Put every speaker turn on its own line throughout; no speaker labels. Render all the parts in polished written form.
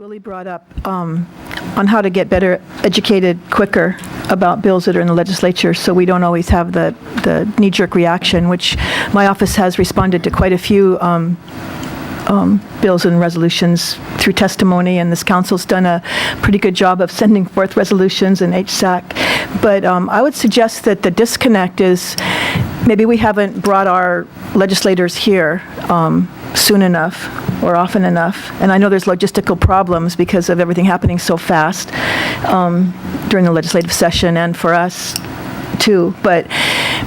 Wille brought up on how to get better educated quicker about bills that are in the legislature, so we don't always have the knee-jerk reaction, which my office has responded to quite a few bills and resolutions through testimony, and this council's done a pretty good job of sending forth resolutions and HSAC. But I would suggest that the disconnect is maybe we haven't brought our legislators here soon enough or often enough. And I know there's logistical problems because of everything happening so fast during the legislative session and for us too. But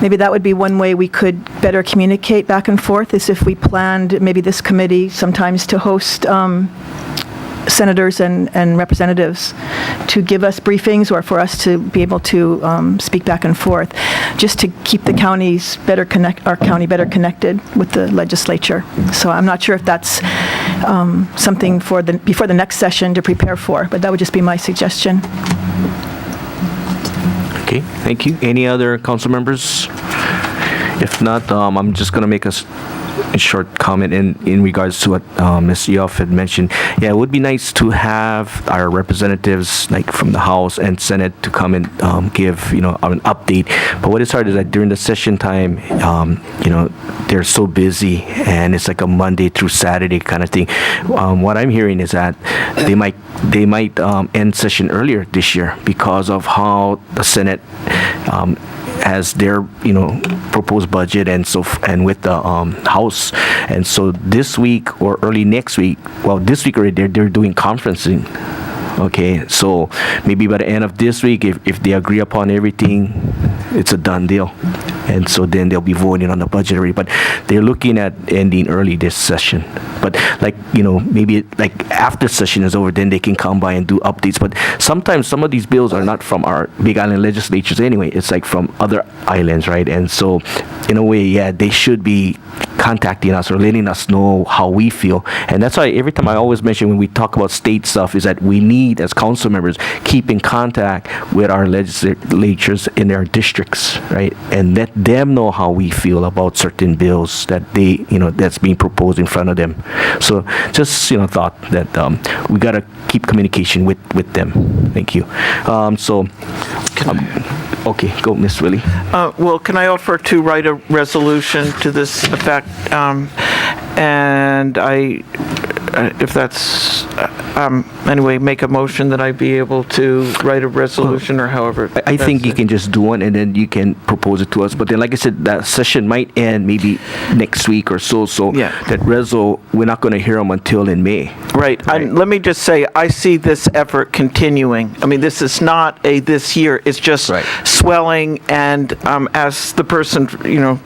maybe that would be one way we could better communicate back and forth, is if we planned maybe this committee sometimes to host senators and representatives to give us briefings, or for us to be able to speak back and forth, just to keep the our county better connected with the legislature. So I'm not sure if that's something for before the next session to prepare for, but that would just be my suggestion.
Okay, thank you. Any other council members? If not, I'm just going to make a short comment in regards to what Ms. Eoff had mentioned. Yeah, it would be nice to have our representatives, like from the House and Senate, to come and give an update. But what is hard is that during the session time, they're so busy, and it's like a Monday through Saturday kind of thing. What I'm hearing is that they might end session earlier this year because of how the Senate has their proposed budget and with the House, and so this week or early next week, well, this week already they're doing conferencing. Okay, so maybe by the end of this week, if they agree upon everything, it's a done deal. And so then they'll be voting on the budget already. But they're looking at ending early this session. But maybe after session is over, then they can come by and do updates. But sometimes some of these bills are not from our Big Island legislatures anyway. It's like from other islands, right? And so in a way, yeah, they should be contacting us or letting us know how we feel. And that's why every time I always mention when we talk about state stuff is that we need, as council members, keep in contact with our legislatures in their districts, right? And let them know how we feel about certain bills that that's being proposed in front of them. So just thought that we got to keep communication with them. Thank you. Okay, go, Ms. Wille.
Well, can I offer to write a resolution to this effect? And if that's, anyway, make a motion that I be able to write a resolution, or however.
I think you can just do one, and then you can propose it to us. But then, like I said, that session might end maybe next week or so. So
yeah,
that reso, we're not going to hear them until in May.
Right. Let me just say, I see this effort continuing. I mean, this is not this year. It's just swelling. And as the person,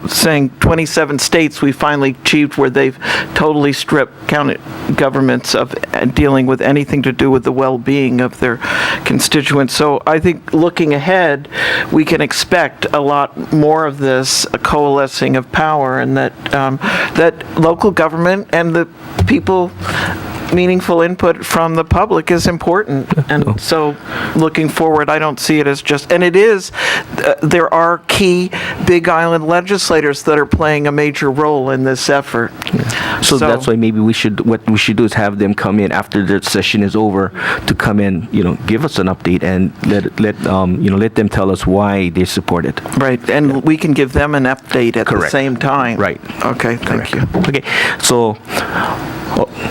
saying 27 states, we finally achieved where they've totally stripped county governments of dealing with anything to do with the well-being of their constituents. So I think looking ahead, we can expect a lot more of this, a coalescing of power, and that local government and the people, meaningful input from the public is important. And so looking forward, I don't see it as just, and it is, there are key Big Island legislators that are playing a major role in this effort.
Yeah. So that's why maybe what we should do is have them come in after the session is over to come in, give us an update and let them tell us why they support it.
Right, and we can give them an update at the same time.
Right.
Okay, thank you.
Okay, so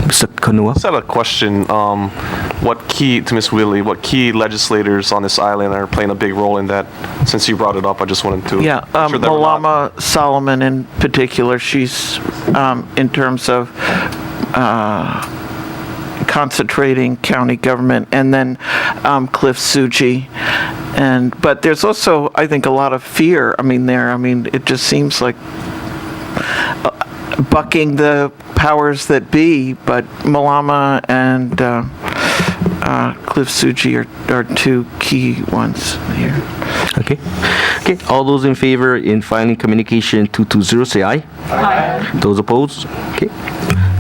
Mr. Kanuha?
I just had a question. To Ms. Wille, what key legislators on this island are playing a big role in that? Since you brought it up, I just wanted to.
Yeah, Malama Solomon in particular, she's in terms of concentrating county government, and then Clift, Tsiji. But there's also, I think, a lot of fear. It just seems like bucking the powers that be, but Malama and Clift, Tsiji are two key ones here.
Okay. All those in favor in filing communication 220, say aye. Aye. Those opposed? Okay.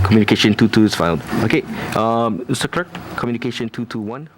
Communication 22 is filed. Okay. Mr. Clerk, communication 221.